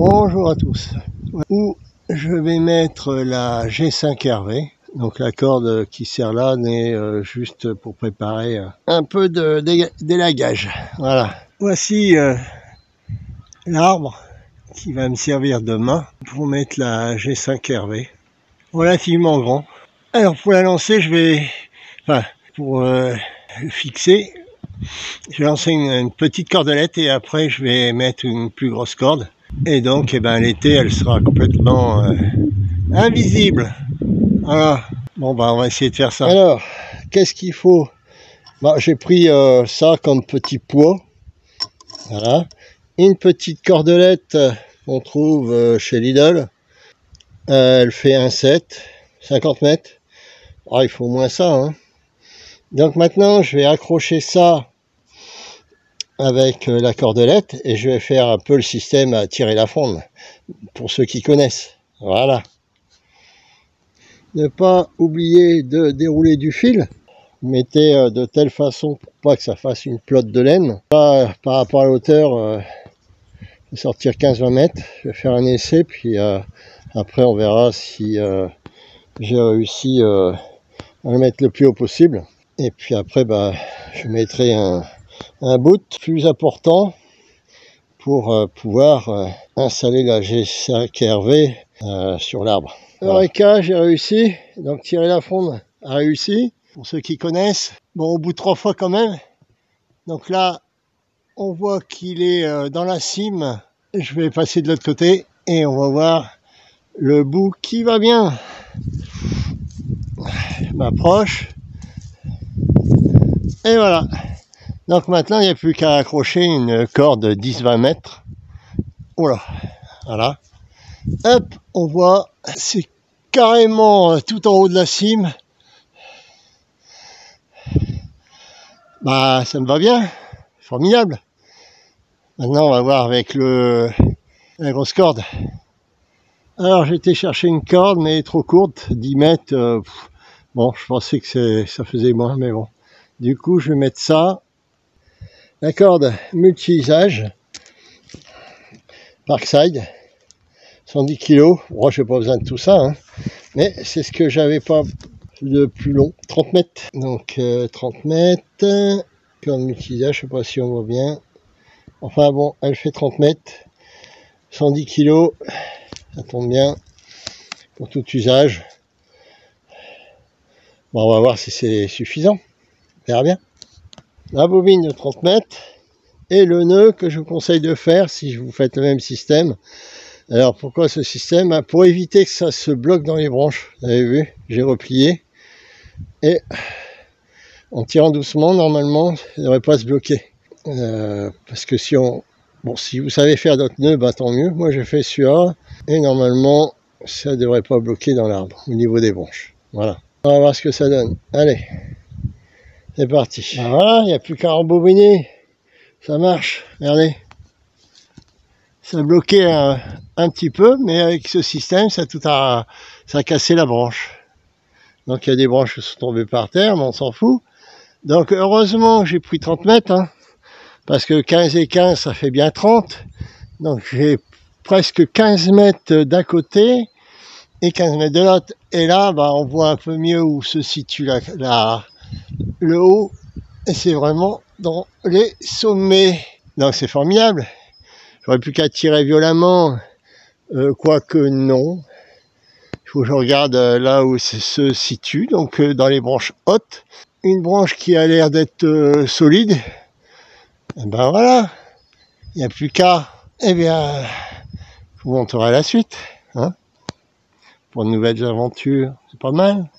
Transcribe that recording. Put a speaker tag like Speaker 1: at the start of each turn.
Speaker 1: Bonjour à tous. Où je vais mettre la G5 Hervé. Donc la corde qui sert là n'est juste pour préparer un peu d'élagage. Voilà. Voici l'arbre qui va me servir demain pour mettre la G5 Hervé. Relativement grand. Alors pour la lancer, pour le fixer, je vais lancer une petite cordelette et après je vais mettre une plus grosse corde. Et donc, l'été, elle sera complètement invisible. Voilà. Bon, on va essayer de faire ça. Alors, qu'est-ce qu'il faut? J'ai pris ça comme petit poids. Voilà. Une petite cordelette qu'on trouve chez Lidl. Elle fait 1,7, 50 mètres. Il faut au moins ça. Hein. Donc maintenant, je vais accrocher ça avec la cordelette et je vais faire un peu le système à tirer la fronde pour ceux qui connaissent. Voilà. Ne pas oublier de dérouler du fil. Mettez de telle façon pour pas que ça fasse une pelote de laine. Par rapport à l'auteur, je vais sortir 15-20 mètres. Je vais faire un essai puis après on verra si j'ai réussi à le mettre le plus haut possible. Et puis après je mettrai un bout plus important pour pouvoir installer la G5 Hervé sur l'arbre. Eureka, j'ai réussi, donc tirer la fronde a réussi, pour ceux qui connaissent. Bon, au bout de 3 fois quand même. Donc là, on voit qu'il est dans la cime. Je vais passer de l'autre côté et on va voir le bout qui va bien. Je m'approche. Et voilà. Donc maintenant, il n'y a plus qu'à accrocher une corde de 10-20 mètres. Voilà. Voilà. Hop, on voit, c'est carrément tout en haut de la cime. Ça me va bien. Formidable. Maintenant, on va voir avec la grosse corde. Alors, j'ai été chercher une corde, mais trop courte, 10 mètres. Bon, je pensais que ça faisait moins, mais bon. Du coup, je vais mettre ça. La corde multi-usage, Parkside, 110 kg. Moi, je n'ai pas besoin de tout ça, hein. Mais c'est ce que j'avais pas de plus long, 30 mètres. Donc 30 mètres, corde multi-usage, je sais pas si on voit bien. Enfin bon, elle fait 30 mètres, 110 kg, ça tombe bien pour tout usage. Bon, on va voir si c'est suffisant, on verra bien. La bobine de 30 mètres et le nœud que je vous conseille de faire si vous faites le même système. Alors pourquoi ce système? Pour éviter que ça se bloque dans les branches. Vous avez vu, j'ai replié et en tirant doucement, normalement, ça ne devrait pas se bloquer. Parce que si vous savez faire d'autres nœuds, tant mieux. Moi j'ai fait celui-là et normalement ça ne devrait pas bloquer dans l'arbre au niveau des branches. Voilà. On va voir ce que ça donne. Allez. C'est parti. Voilà, il n'y a plus qu'à rembobiner. Ça marche. Regardez. Ça bloquait un petit peu, mais avec ce système, ça a cassé la branche. Donc il y a des branches qui sont tombées par terre, mais on s'en fout. Donc heureusement j'ai pris 30 mètres, hein, parce que 15 et 15, ça fait bien 30. Donc j'ai presque 15 mètres d'un côté et 15 mètres de l'autre. Et là, on voit un peu mieux où se situe le haut, et c'est vraiment dans les sommets. Donc c'est formidable. J'aurais plus qu'à tirer violemment, quoique non. Il faut que je regarde là où se situe, donc dans les branches hautes. Une branche qui a l'air d'être solide. Et voilà, il n'y a plus qu'à. Je vous montrerai la suite. Hein, pour de nouvelles aventures, c'est pas mal.